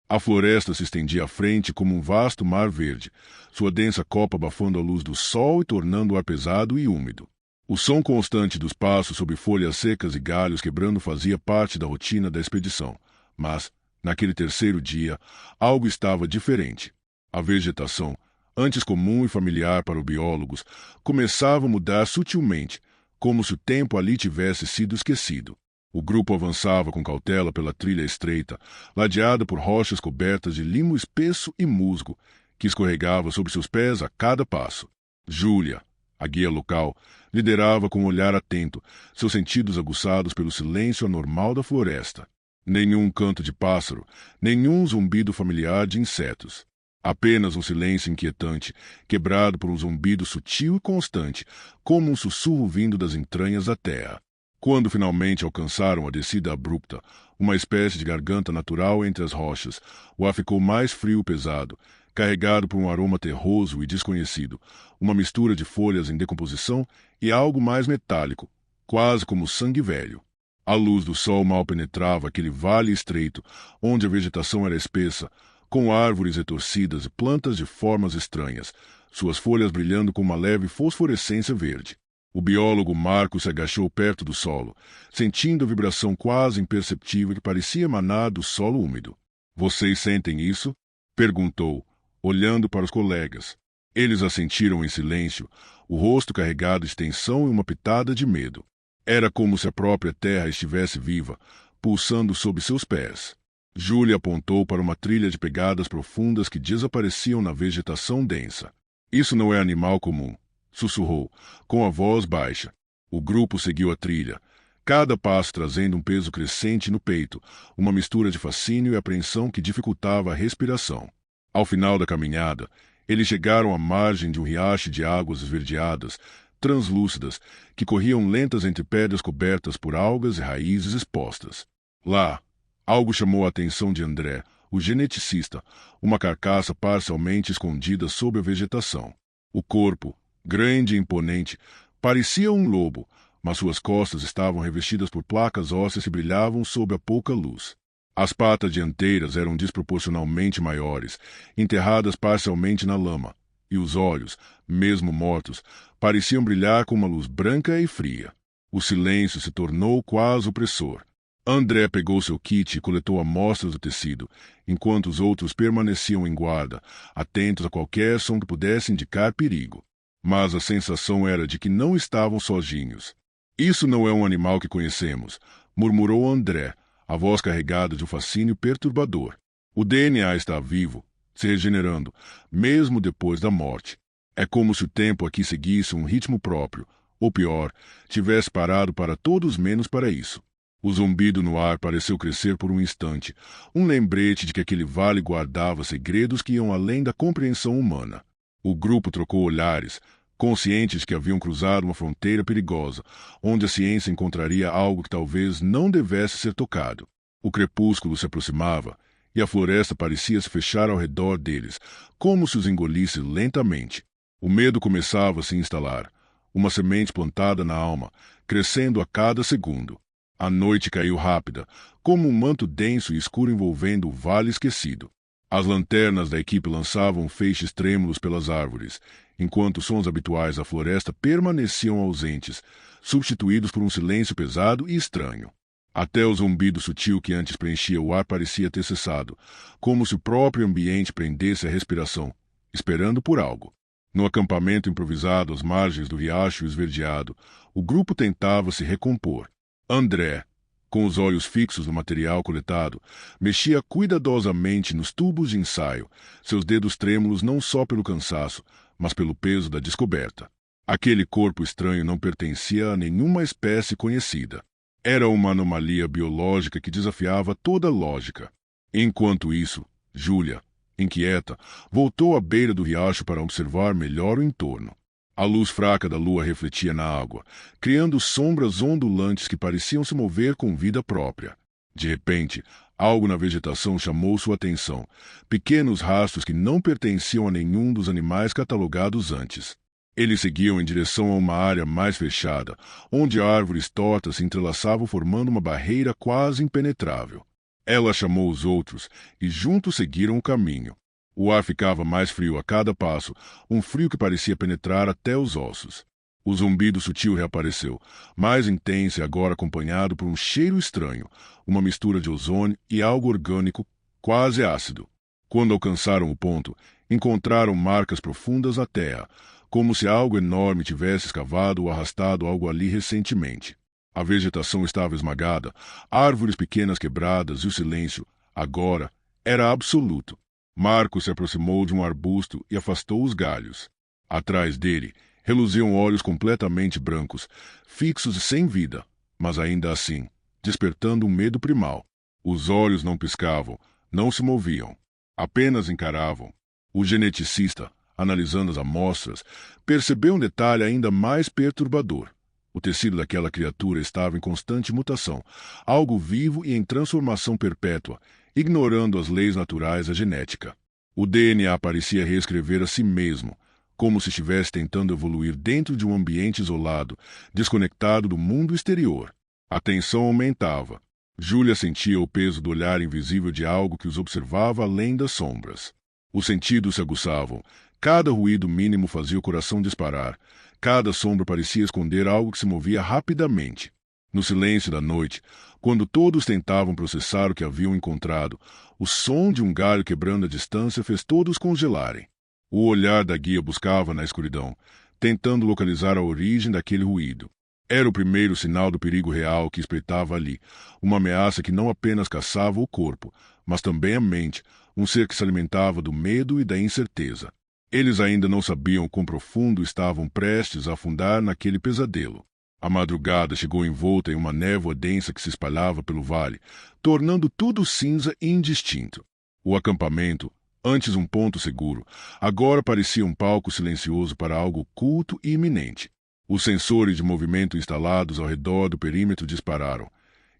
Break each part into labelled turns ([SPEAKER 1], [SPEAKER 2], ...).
[SPEAKER 1] A floresta se estendia à frente como um vasto mar verde, sua densa copa abafando a luz do sol e tornando o ar pesado e úmido. O som constante dos passos sobre folhas secas e galhos quebrando fazia parte da rotina da expedição. Mas, naquele terceiro dia, algo estava diferente. A vegetação, antes comum e familiar para os biólogos, começava a mudar sutilmente, como se o tempo ali tivesse sido esquecido. O grupo avançava com cautela pela trilha estreita, ladeada por rochas cobertas de limo espesso e musgo, que escorregava sob seus pés a cada passo. Júlia, a guia local, liderava com um olhar atento, seus sentidos aguçados pelo silêncio anormal da floresta. Nenhum canto de pássaro, nenhum zumbido familiar de insetos. Apenas um silêncio inquietante, quebrado por um zumbido sutil e constante, como um sussurro vindo das entranhas da terra. Quando finalmente alcançaram a descida abrupta, uma espécie de garganta natural entre as rochas, o ar ficou mais frio e pesado, carregado por um aroma terroso e desconhecido, uma mistura de folhas em decomposição e algo mais metálico, quase como sangue velho. A luz do sol mal penetrava aquele vale estreito, onde a vegetação era espessa, com árvores retorcidas e plantas de formas estranhas, suas folhas brilhando com uma leve fosforescência verde. O biólogo Marco se agachou perto do solo, sentindo a vibração quase imperceptível que parecia emanar do solo úmido. "Vocês sentem isso?" perguntou, olhando para os colegas. Eles assentiram em silêncio, o rosto carregado de tensão e uma pitada de medo. Era como se a própria terra estivesse viva, pulsando sob seus pés. Júlia apontou para uma trilha de pegadas profundas que desapareciam na vegetação densa. "Isso não é animal comum", sussurrou, com a voz baixa. O grupo seguiu a trilha, cada passo trazendo um peso crescente no peito, uma mistura de fascínio e apreensão que dificultava a respiração. Ao final da caminhada, eles chegaram à margem de um riacho de águas esverdeadas, translúcidas, que corriam lentas entre pedras cobertas por algas e raízes expostas. Lá, algo chamou a atenção de André, o geneticista, uma carcaça parcialmente escondida sob a vegetação. O corpo, grande e imponente, parecia um lobo, mas suas costas estavam revestidas por placas ósseas que brilhavam sob a pouca luz. As patas dianteiras eram desproporcionalmente maiores, enterradas parcialmente na lama, e os olhos, mesmo mortos, pareciam brilhar com uma luz branca e fria. O silêncio se tornou quase opressor. André pegou seu kit e coletou amostras do tecido, enquanto os outros permaneciam em guarda, atentos a qualquer som que pudesse indicar perigo. Mas a sensação era de que não estavam sozinhos. "Isso não é um animal que conhecemos", murmurou André, a voz carregada de um fascínio perturbador. "O DNA está vivo, se regenerando, mesmo depois da morte. É como se o tempo aqui seguisse um ritmo próprio, ou pior, tivesse parado para todos menos para isso." O zumbido no ar pareceu crescer por um instante, um lembrete de que aquele vale guardava segredos que iam além da compreensão humana. O grupo trocou olhares, conscientes de que haviam cruzado uma fronteira perigosa, onde a ciência encontraria algo que talvez não devesse ser tocado. O crepúsculo se aproximava, e a floresta parecia se fechar ao redor deles, como se os engolisse lentamente. O medo começava a se instalar, uma semente plantada na alma, crescendo a cada segundo. A noite caiu rápida, como um manto denso e escuro envolvendo o vale esquecido. As lanternas da equipe lançavam feixes trêmulos pelas árvores, enquanto os sons habituais da floresta permaneciam ausentes, substituídos por um silêncio pesado e estranho. Até o zumbido sutil que antes preenchia o ar parecia ter cessado, como se o próprio ambiente prendesse a respiração, esperando por algo. No acampamento improvisado às margens do riacho esverdeado, o grupo tentava se recompor. André, com os olhos fixos no material coletado, mexia cuidadosamente nos tubos de ensaio, seus dedos trêmulos não só pelo cansaço, mas pelo peso da descoberta. Aquele corpo estranho não pertencia a nenhuma espécie conhecida. Era uma anomalia biológica que desafiava toda lógica. Enquanto isso, Júlia, inquieta, voltou à beira do riacho para observar melhor o entorno. A luz fraca da lua refletia na água, criando sombras ondulantes que pareciam se mover com vida própria. De repente, algo na vegetação chamou sua atenção, pequenos rastros que não pertenciam a nenhum dos animais catalogados antes. Eles seguiam em direção a uma área mais fechada, onde árvores tortas se entrelaçavam formando uma barreira quase impenetrável. Ela chamou os outros e juntos seguiram o caminho. O ar ficava mais frio a cada passo, um frio que parecia penetrar até os ossos. O zumbido sutil reapareceu, mais intenso e agora acompanhado por um cheiro estranho, uma mistura de ozônio e algo orgânico, quase ácido. Quando alcançaram o ponto, encontraram marcas profundas na terra, como se algo enorme tivesse escavado ou arrastado algo ali recentemente. A vegetação estava esmagada, árvores pequenas quebradas e o silêncio, agora, era absoluto. Marco se aproximou de um arbusto e afastou os galhos. Atrás dele, reluziam olhos completamente brancos, fixos e sem vida, mas ainda assim, despertando um medo primal. Os olhos não piscavam, não se moviam, apenas encaravam. O geneticista, analisando as amostras, percebeu um detalhe ainda mais perturbador. O tecido daquela criatura estava em constante mutação, algo vivo e em transformação perpétua, ignorando as leis naturais da genética. O DNA parecia reescrever a si mesmo, como se estivesse tentando evoluir dentro de um ambiente isolado, desconectado do mundo exterior. A tensão aumentava. Júlia sentia o peso do olhar invisível de algo que os observava além das sombras. Os sentidos se aguçavam. Cada ruído mínimo fazia o coração disparar. Cada sombra parecia esconder algo que se movia rapidamente. No silêncio da noite, quando todos tentavam processar o que haviam encontrado, o som de um galho quebrando a distância fez todos congelarem. O olhar da guia buscava na escuridão, tentando localizar a origem daquele ruído. Era o primeiro sinal do perigo real que espreitava ali, uma ameaça que não apenas caçava o corpo, mas também a mente, um ser que se alimentava do medo e da incerteza. Eles ainda não sabiam quão profundo estavam prestes a afundar naquele pesadelo. A madrugada chegou envolta em uma névoa densa que se espalhava pelo vale, tornando tudo cinza e indistinto. O acampamento, antes um ponto seguro, agora parecia um palco silencioso para algo oculto e iminente. Os sensores de movimento instalados ao redor do perímetro dispararam,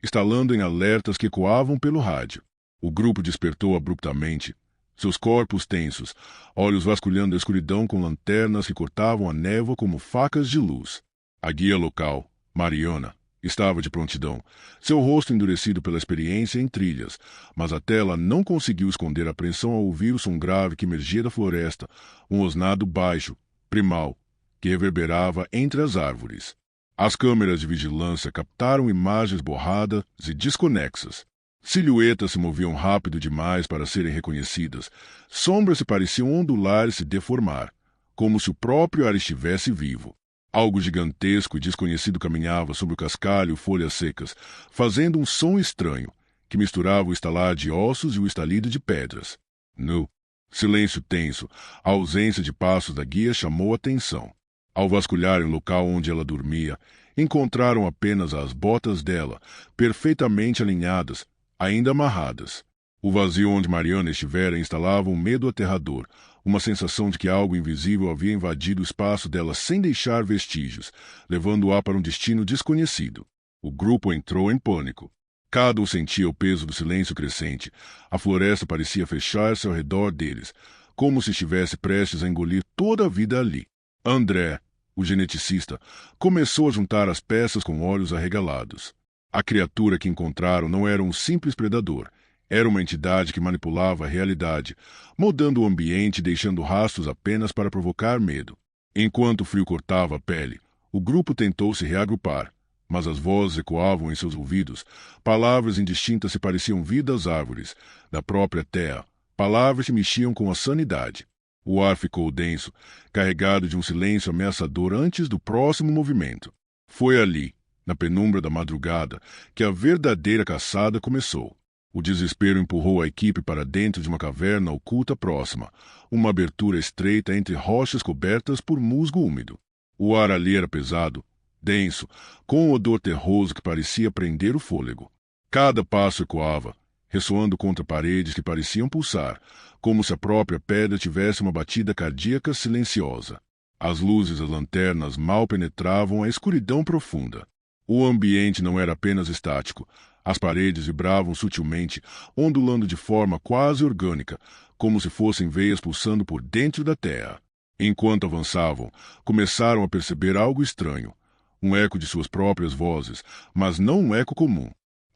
[SPEAKER 1] instalando em alertas que ecoavam pelo rádio. O grupo despertou abruptamente, seus corpos tensos, olhos vasculhando a escuridão com lanternas que cortavam a névoa como facas de luz. A guia local, Mariana, estava de prontidão, seu rosto endurecido pela experiência em trilhas, mas a tela não conseguiu esconder a apreensão ao ouvir o som grave que emergia da floresta, um rosnado baixo, primal, que reverberava entre as árvores. As câmeras de vigilância captaram imagens borradas e desconexas. Silhuetas se moviam rápido demais para serem reconhecidas. Sombras se pareciam ondular e se deformar, como se o próprio ar estivesse vivo. Algo gigantesco e desconhecido caminhava sobre o cascalho e folhas secas, fazendo um som estranho, que misturava o estalar de ossos e o estalido de pedras. No silêncio tenso, a ausência de passos da guia chamou a atenção. Ao vasculharem o local onde ela dormia, encontraram apenas as botas dela, perfeitamente alinhadas, ainda amarradas. O vazio onde Mariana estivera instalava um medo aterrador, uma sensação de que algo invisível havia invadido o espaço dela sem deixar vestígios, levando-a para um destino desconhecido. O grupo entrou em pânico. Cada um sentia o peso do silêncio crescente. A floresta parecia fechar-se ao redor deles, como se estivesse prestes a engolir toda a vida ali. André, o geneticista, começou a juntar as peças com olhos arregalados. A criatura que encontraram não era um simples predador. Era uma entidade que manipulava a realidade, moldando o ambiente e deixando rastros apenas para provocar medo. Enquanto o frio cortava a pele, o grupo tentou se reagrupar, mas as vozes ecoavam em seus ouvidos. Palavras indistintas se pareciam vir das árvores, da própria terra, palavras que mexiam com a sanidade. O ar ficou denso, carregado de um silêncio ameaçador antes do próximo movimento. Foi ali, na penumbra da madrugada, que a verdadeira caçada começou. O desespero empurrou a equipe para dentro de uma caverna oculta próxima, uma abertura estreita entre rochas cobertas por musgo úmido. O ar ali era pesado, denso, com um odor terroso que parecia prender o fôlego. Cada passo ecoava, ressoando contra paredes que pareciam pulsar, como se a própria pedra tivesse uma batida cardíaca silenciosa. As luzes das lanternas mal penetravam a escuridão profunda. O ambiente não era apenas estático. As paredes vibravam sutilmente, ondulando de forma quase orgânica, como se fossem veias pulsando por dentro da terra. Enquanto avançavam, começaram a perceber algo estranho. Um eco de suas próprias vozes, mas não um eco comum.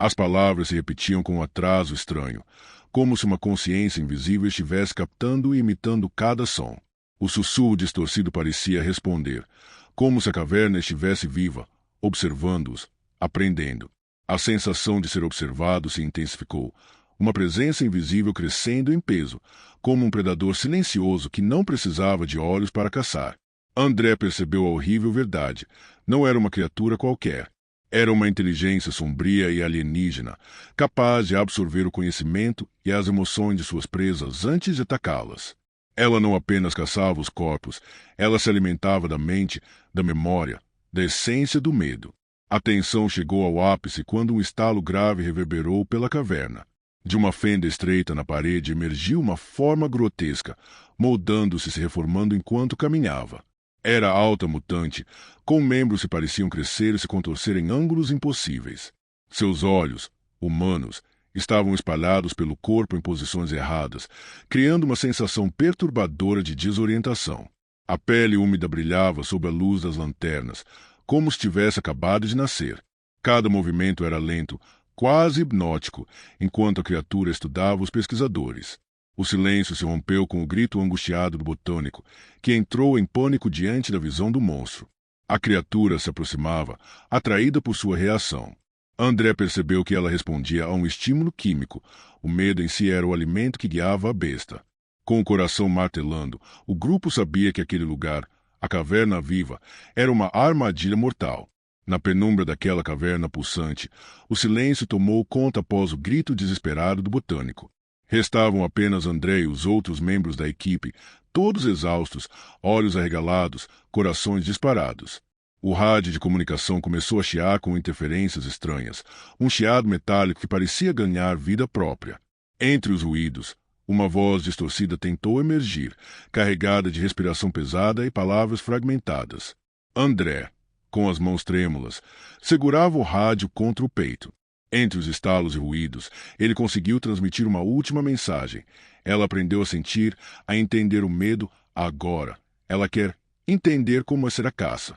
[SPEAKER 1] As palavras se repetiam com um atraso estranho, como se uma consciência invisível estivesse captando e imitando cada som. O sussurro distorcido parecia responder, como se a caverna estivesse viva, observando-os, aprendendo. A sensação de ser observado se intensificou, uma presença invisível crescendo em peso, como um predador silencioso que não precisava de olhos para caçar. André percebeu a horrível verdade. Não era uma criatura qualquer. Era uma inteligência sombria e alienígena, capaz de absorver o conhecimento e as emoções de suas presas antes de atacá-las. Ela não apenas caçava os corpos, ela se alimentava da mente, da memória, da essência do medo. A tensão chegou ao ápice quando um estalo grave reverberou pela caverna. De uma fenda estreita na parede emergiu uma forma grotesca, moldando-se e se reformando enquanto caminhava. Era alta mutante, com membros que pareciam crescer e se contorcer em ângulos impossíveis. Seus olhos, humanos, estavam espalhados pelo corpo em posições erradas, criando uma sensação perturbadora de desorientação. A pele úmida brilhava sob a luz das lanternas, como se tivesse acabado de nascer. Cada movimento era lento, quase hipnótico, enquanto a criatura estudava os pesquisadores. O silêncio se rompeu com o grito angustiado do botânico, que entrou em pânico diante da visão do monstro. A criatura se aproximava, atraída por sua reação. André percebeu que ela respondia a um estímulo químico. O medo em si era o alimento que guiava a besta. Com o coração martelando, o grupo sabia que aquele lugar, a caverna viva, era uma armadilha mortal. Na penumbra daquela caverna pulsante, o silêncio tomou conta após o grito desesperado do botânico. Restavam apenas André e os outros membros da equipe, todos exaustos, olhos arregalados, corações disparados. O rádio de comunicação começou a chiar com interferências estranhas, um chiado metálico que parecia ganhar vida própria. Entre os ruídos, uma voz distorcida tentou emergir, carregada de respiração pesada e palavras fragmentadas. André, com as mãos trêmulas, segurava o rádio contra o peito. Entre os estalos e ruídos, ele conseguiu transmitir uma última mensagem. Ela aprendeu a sentir, a entender o medo agora. Ela quer entender como ser a caça.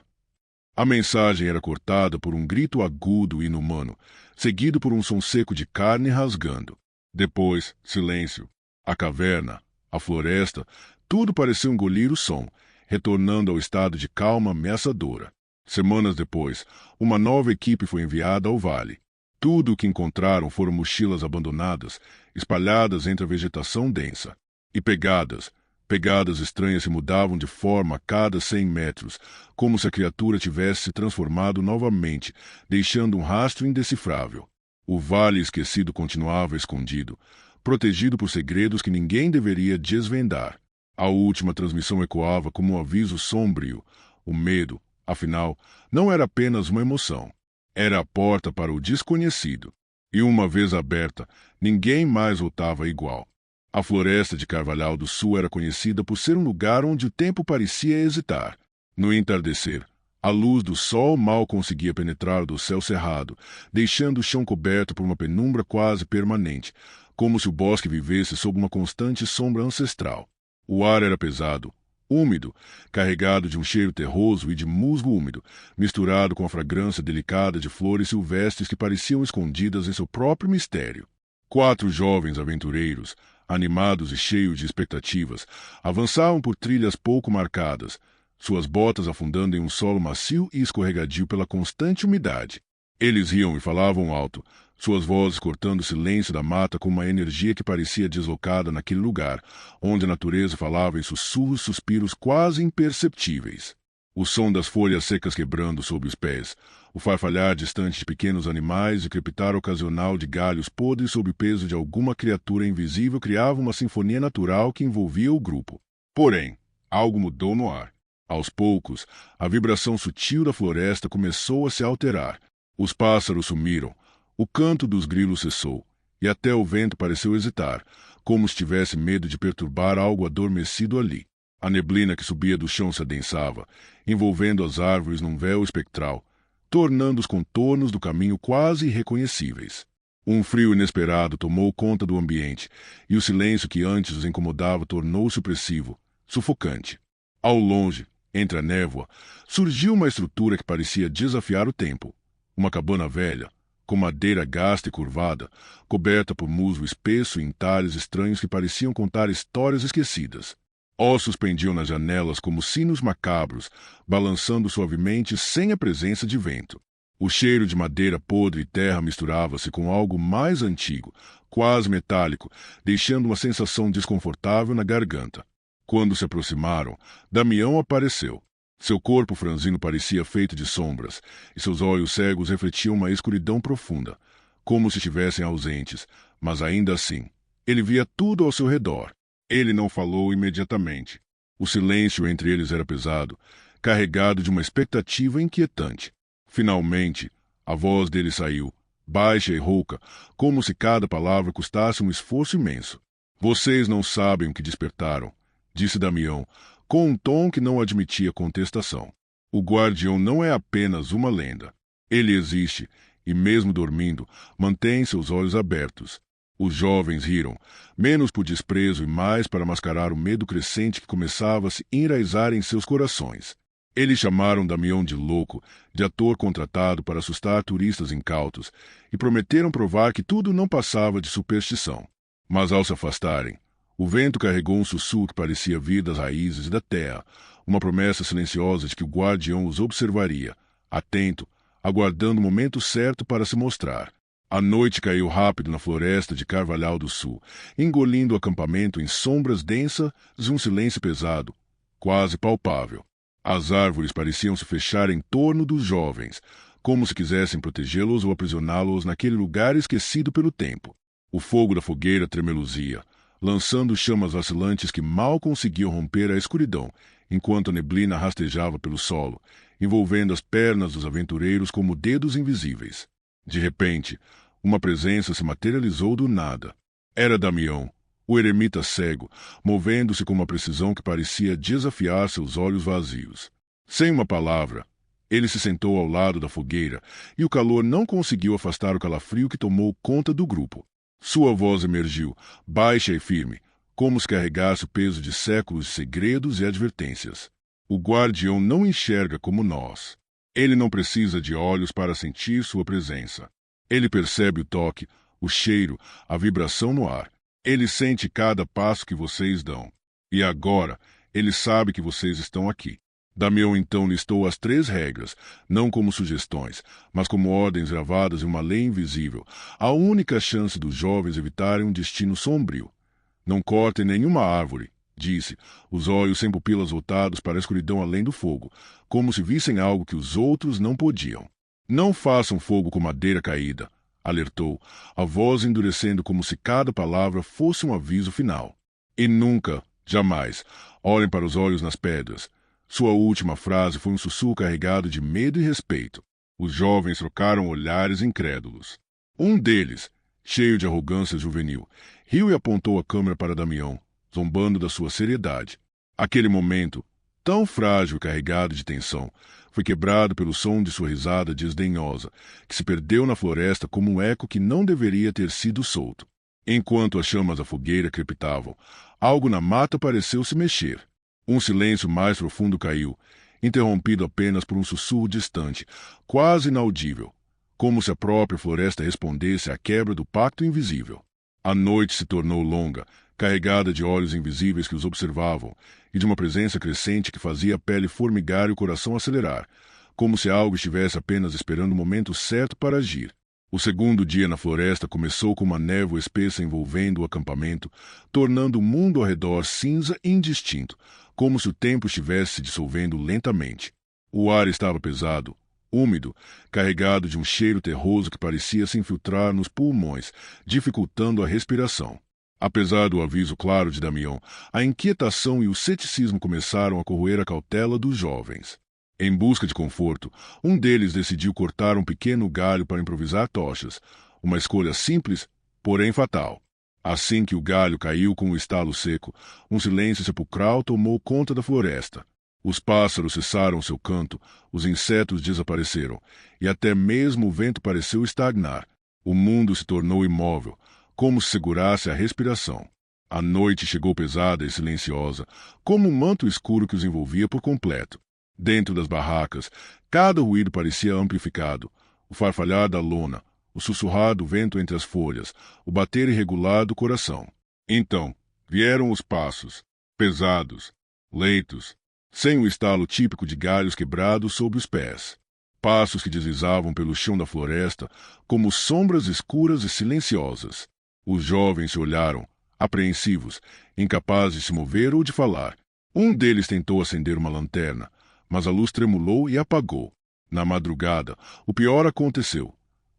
[SPEAKER 1] A mensagem era cortada por um grito agudo e inumano, seguido por um som seco de carne rasgando. Depois, silêncio. A caverna, a floresta, tudo pareceu engolir o som, retornando ao estado de calma ameaçadora. Semanas depois, uma nova equipe foi enviada ao vale. Tudo o que encontraram foram mochilas abandonadas, espalhadas entre a vegetação densa. E pegadas estranhas se mudavam de forma a cada 100 metros, como se a criatura tivesse se transformado novamente, deixando um rastro indecifrável. O vale esquecido continuava escondido, protegido por segredos que ninguém deveria desvendar. A última transmissão ecoava como um aviso sombrio. O medo, afinal, não era apenas uma emoção. Era a porta para o desconhecido. E uma vez aberta, ninguém mais voltava igual. A floresta de Carvalhal do Sul era conhecida por ser um lugar onde o tempo parecia hesitar. No entardecer, a luz do sol mal conseguia penetrar do céu cerrado, deixando o chão coberto por uma penumbra quase permanente, como se o bosque vivesse sob uma constante sombra ancestral. O ar era pesado, úmido, carregado de um cheiro terroso e de musgo úmido, misturado com a fragrância delicada de flores silvestres que pareciam escondidas em seu próprio mistério. 4 jovens aventureiros, animados e cheios de expectativas, avançavam por trilhas pouco marcadas, suas botas afundando em um solo macio e escorregadio pela constante umidade. Eles riam e falavam alto, suas vozes cortando o silêncio da mata com uma energia que parecia deslocada naquele lugar, onde a natureza falava em sussurros e suspiros quase imperceptíveis. O som das folhas secas quebrando sob os pés, o farfalhar distante de pequenos animais e o crepitar ocasional de galhos podres sob o peso de alguma criatura invisível criava uma sinfonia natural que envolvia o grupo. Porém, algo mudou no ar. Aos poucos, a vibração sutil da floresta começou a se alterar. Os pássaros sumiram, o canto dos grilos cessou, e até o vento pareceu hesitar, como se tivesse medo de perturbar algo adormecido ali. A neblina que subia do chão se adensava, envolvendo as árvores num véu espectral, tornando os contornos do caminho quase irreconhecíveis. Um frio inesperado tomou conta do ambiente, e o silêncio que antes os incomodava tornou-se opressivo, sufocante. Ao longe, entre a névoa, surgiu uma estrutura que parecia desafiar o tempo. Uma cabana velha, com madeira gasta e curvada, coberta por musgo espesso e entalhes estranhos que pareciam contar histórias esquecidas. Ossos pendiam nas janelas como sinos macabros, balançando suavemente sem a presença de vento. O cheiro de madeira podre e terra misturava-se com algo mais antigo, quase metálico, deixando uma sensação desconfortável na garganta. Quando se aproximaram, Damião apareceu. Seu corpo franzino parecia feito de sombras, e seus olhos cegos refletiam uma escuridão profunda, como se estivessem ausentes, mas ainda assim, ele via tudo ao seu redor. Ele não falou imediatamente. O silêncio entre eles era pesado, carregado de uma expectativa inquietante. Finalmente, a voz dele saiu, baixa e rouca, como se cada palavra custasse um esforço imenso. Vocês não sabem o que despertaram, disse Damião, com um tom que não admitia contestação. O guardião não é apenas uma lenda. Ele existe, e mesmo dormindo, mantém seus olhos abertos. Os jovens riram, menos por desprezo e mais para mascarar o medo crescente que começava a se enraizar em seus corações. Eles chamaram Damião de louco, de ator contratado para assustar turistas incautos, e prometeram provar que tudo não passava de superstição. Mas ao se afastarem, o vento carregou um sussurro que parecia vir das raízes da terra, uma promessa silenciosa de que o guardião os observaria, atento, aguardando o momento certo para se mostrar. A noite caiu rápido na floresta de Carvalhal do Sul, engolindo o acampamento em sombras densas e um silêncio pesado, quase palpável. As árvores pareciam se fechar em torno dos jovens, como se quisessem protegê-los ou aprisioná-los naquele lugar esquecido pelo tempo. O fogo da fogueira tremeluzia, lançando chamas vacilantes que mal conseguiam romper a escuridão, enquanto a neblina rastejava pelo solo, envolvendo as pernas dos aventureiros como dedos invisíveis. De repente, uma presença se materializou do nada. Era Damião, o eremita cego, movendo-se com uma precisão que parecia desafiar seus olhos vazios. Sem uma palavra, ele se sentou ao lado da fogueira, e o calor não conseguiu afastar o calafrio que tomou conta do grupo. Sua voz emergiu, baixa e firme, como se carregasse o peso de séculos de segredos e advertências. O guardião não enxerga como nós. Ele não precisa de olhos para sentir sua presença. Ele percebe o toque, o cheiro, a vibração no ar. Ele sente cada passo que vocês dão. E agora, ele sabe que vocês estão aqui. Damião então listou as 3 regras, não como sugestões, mas como ordens gravadas em uma lei invisível, a única chance dos jovens evitarem um destino sombrio. Não cortem nenhuma árvore, disse, os olhos sem pupilas voltados para a escuridão além do fogo, como se vissem algo que os outros não podiam. Não façam fogo com madeira caída, alertou, a voz endurecendo como se cada palavra fosse um aviso final. E nunca, jamais, olhem para os olhos nas pedras. Sua última frase foi um sussurro carregado de medo e respeito. Os jovens trocaram olhares incrédulos. Um deles, cheio de arrogância juvenil, riu e apontou a câmera para Damião, zombando da sua seriedade. Aquele momento, tão frágil e carregado de tensão, foi quebrado pelo som de sua risada desdenhosa, que se perdeu na floresta como um eco que não deveria ter sido solto. Enquanto as chamas da fogueira crepitavam, algo na mata pareceu se mexer. Um silêncio mais profundo caiu, interrompido apenas por um sussurro distante, quase inaudível, como se a própria floresta respondesse à quebra do pacto invisível. A noite se tornou longa, carregada de olhos invisíveis que os observavam, e de uma presença crescente que fazia a pele formigar e o coração acelerar, como se algo estivesse apenas esperando o momento certo para agir. O segundo dia na floresta começou com uma névoa espessa envolvendo o acampamento, tornando o mundo ao redor cinza e indistinto, como se o tempo estivesse se dissolvendo lentamente. O ar estava pesado, úmido, carregado de um cheiro terroso que parecia se infiltrar nos pulmões, dificultando a respiração. Apesar do aviso claro de Damião, a inquietação e o ceticismo começaram a corroer a cautela dos jovens. Em busca de conforto, um deles decidiu cortar um pequeno galho para improvisar tochas, uma escolha simples, porém fatal. Assim que o galho caiu com um estalo seco, um silêncio sepulcral tomou conta da floresta. Os pássaros cessaram seu canto, os insetos desapareceram, e até mesmo o vento pareceu estagnar. O mundo se tornou imóvel, como se segurasse a respiração. A noite chegou pesada e silenciosa, como um manto escuro que os envolvia por completo. Dentro das barracas, cada ruído parecia amplificado. O farfalhar da lona, o sussurrar do vento entre as folhas, o bater irregular do coração. Então, vieram os passos, pesados, lentos, sem o estalo típico de galhos quebrados sob os pés. Passos que deslizavam pelo chão da floresta como sombras escuras e silenciosas. Os jovens se olharam, apreensivos, incapazes de se mover ou de falar. Um deles tentou acender uma lanterna, mas a luz tremulou e apagou. Na madrugada, o pior aconteceu.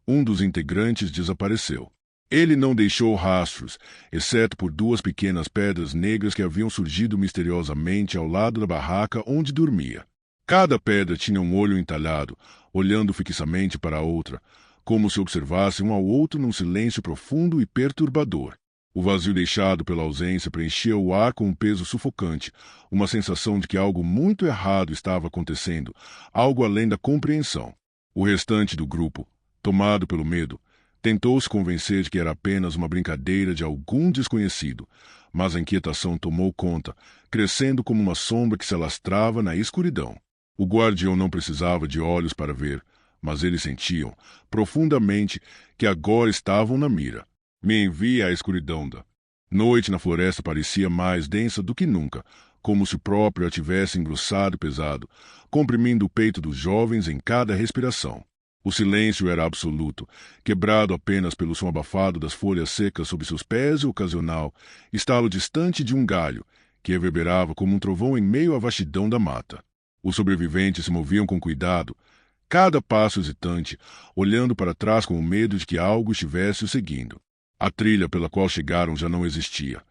[SPEAKER 1] Um dos integrantes desapareceu. Ele não deixou rastros, exceto por 2 pequenas pedras negras que haviam surgido misteriosamente ao lado da barraca onde dormia. Cada pedra tinha um olho entalhado, olhando fixamente para a outra, como se observassem um ao outro num silêncio profundo e perturbador. O vazio deixado pela ausência preenchia o ar com um peso sufocante, uma sensação de que algo muito errado estava acontecendo, algo além da compreensão. O restante do grupo, tomado pelo medo, tentou se convencer de que era apenas uma brincadeira de algum desconhecido, mas a inquietação tomou conta, crescendo como uma sombra que se alastrava na escuridão. O guardião não precisava de olhos para ver, mas eles sentiam, profundamente, que agora estavam na mira. Me envia à escuridão da noite na floresta parecia mais densa do que nunca, como se o próprio a tivesse engrossado e pesado, comprimindo o peito dos jovens em cada respiração. O silêncio era absoluto, quebrado apenas pelo som abafado das folhas secas sob seus pés e o ocasional estalo distante de um galho, que reverberava como um trovão em meio à vastidão da mata. Os sobreviventes se moviam com cuidado, cada passo hesitante, olhando para trás com o medo de que algo estivesse o seguindo. A trilha pela qual chegaram já não existia.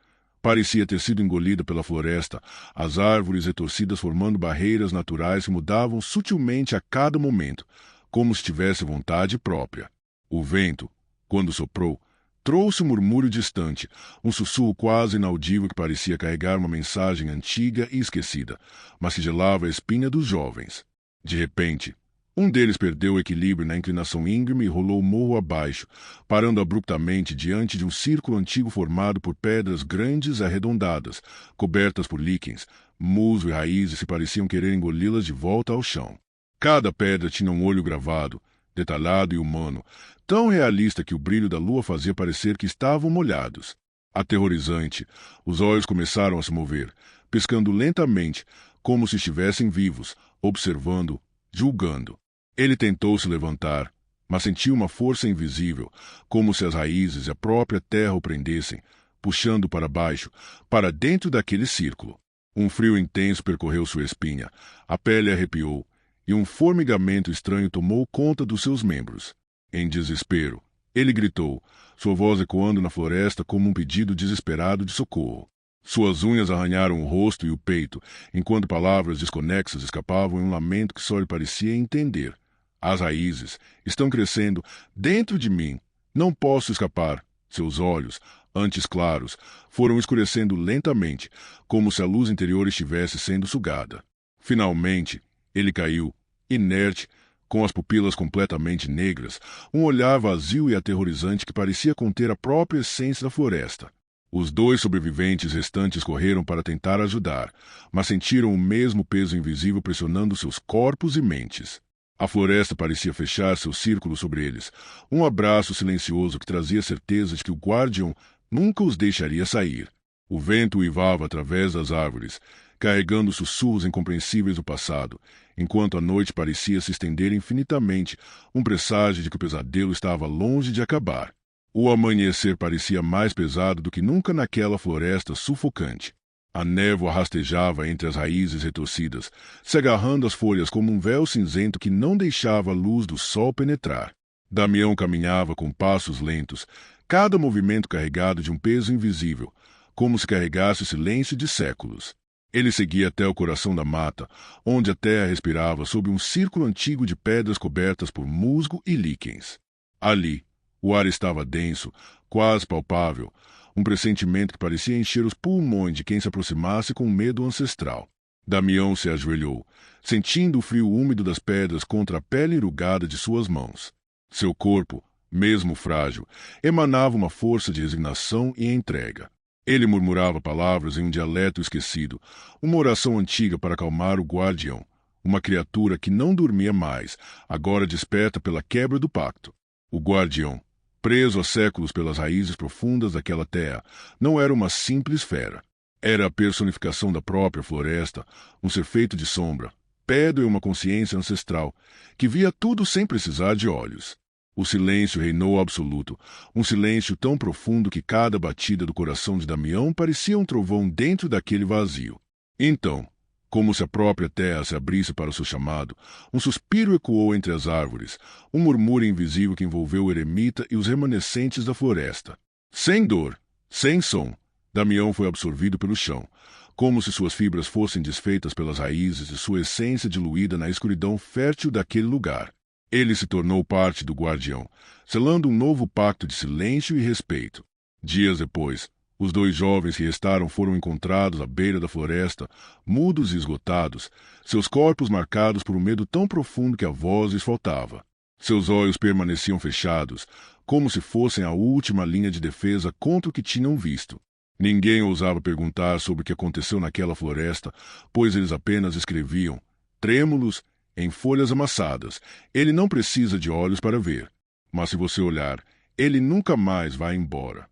[SPEAKER 1] Parecia ter sido engolida pela floresta, as árvores retorcidas formando barreiras naturais que mudavam sutilmente a cada momento, como se tivesse vontade própria. O vento, quando soprou, trouxe um murmúrio distante, um sussurro quase inaudível que parecia carregar uma mensagem antiga e esquecida, mas que gelava a espinha dos jovens. De repente, um deles perdeu o equilíbrio na inclinação íngreme e rolou morro abaixo, parando abruptamente diante de um círculo antigo formado por pedras grandes e arredondadas, cobertas por líquens, musgo e raízes que pareciam querer engoli-las de volta ao chão. Cada pedra tinha um olho gravado, detalhado e humano, tão realista que o brilho da lua fazia parecer que estavam molhados. Aterrorizante, os olhos começaram a se mover, piscando lentamente, como se estivessem vivos, observando, julgando. Ele tentou se levantar, mas sentiu uma força invisível, como se as raízes e a própria terra o prendessem, puxando para baixo, para dentro daquele círculo. Um frio intenso percorreu sua espinha, a pele arrepiou, e um formigamento estranho tomou conta dos seus membros. Em desespero, ele gritou, sua voz ecoando na floresta como um pedido desesperado de socorro. Suas unhas arranharam o rosto e o peito, enquanto palavras desconexas escapavam em um lamento que só lhe parecia entender. As raízes estão crescendo dentro de mim. Não posso escapar. Seus olhos, antes claros, foram escurecendo lentamente, como se a luz interior estivesse sendo sugada. Finalmente, ele caiu, inerte, com as pupilas completamente negras, um olhar vazio e aterrorizante que parecia conter a própria essência da floresta. Os 2 sobreviventes restantes correram para tentar ajudar, mas sentiram o mesmo peso invisível pressionando seus corpos e mentes. A floresta parecia fechar seu círculo sobre eles, um abraço silencioso que trazia certeza de que o guardião nunca os deixaria sair. O vento uivava através das árvores, carregando sussurros incompreensíveis do passado, enquanto a noite parecia se estender infinitamente, um presságio de que o pesadelo estava longe de acabar. O amanhecer parecia mais pesado do que nunca naquela floresta sufocante. A névoa rastejava entre as raízes retorcidas, se agarrando às folhas como um véu cinzento que não deixava a luz do sol penetrar. Damião caminhava com passos lentos, cada movimento carregado de um peso invisível, como se carregasse o silêncio de séculos. Ele seguia até o coração da mata, onde a terra respirava sob um círculo antigo de pedras cobertas por musgo e líquens. Ali, o ar estava denso, quase palpável, um pressentimento que parecia encher os pulmões de quem se aproximasse com medo ancestral. Damião se ajoelhou, sentindo o frio úmido das pedras contra a pele enrugada de suas mãos. Seu corpo, mesmo frágil, emanava uma força de resignação e entrega. Ele murmurava palavras em um dialeto esquecido, uma oração antiga para acalmar o guardião, uma criatura que não dormia mais, agora desperta pela quebra do pacto. O guardião, preso há séculos pelas raízes profundas daquela terra, não era uma simples fera. Era a personificação da própria floresta, um ser feito de sombra, pedra e uma consciência ancestral, que via tudo sem precisar de olhos. O silêncio reinou absoluto, um silêncio tão profundo que cada batida do coração de Damião parecia um trovão dentro daquele vazio. Então, como se a própria terra se abrisse para o seu chamado, um suspiro ecoou entre as árvores, um murmúrio invisível que envolveu o eremita e os remanescentes da floresta. Sem dor, sem som, Damião foi absorvido pelo chão, como se suas fibras fossem desfeitas pelas raízes e sua essência diluída na escuridão fértil daquele lugar. Ele se tornou parte do guardião, selando um novo pacto de silêncio e respeito. Dias depois, os dois jovens que restaram foram encontrados à beira da floresta, mudos e esgotados, seus corpos marcados por um medo tão profundo que a voz lhes faltava. Seus olhos permaneciam fechados, como se fossem a última linha de defesa contra o que tinham visto. Ninguém ousava perguntar sobre o que aconteceu naquela floresta, pois eles apenas escreviam, trêmulos, em folhas amassadas: ele não precisa de olhos para ver, mas se você olhar, ele nunca mais vai embora.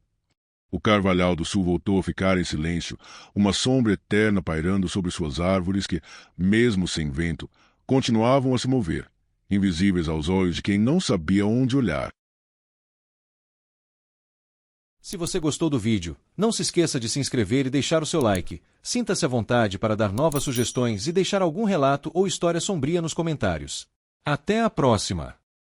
[SPEAKER 1] O carvalhal do sul voltou a ficar em silêncio, uma sombra eterna pairando sobre suas árvores que, mesmo sem vento, continuavam a se mover, invisíveis aos olhos de quem não sabia onde olhar.
[SPEAKER 2] Se você gostou do vídeo, não se esqueça de se inscrever e deixar o seu like. Sinta-se à vontade para dar novas sugestões e deixar algum relato ou história sombria nos comentários. Até a próxima!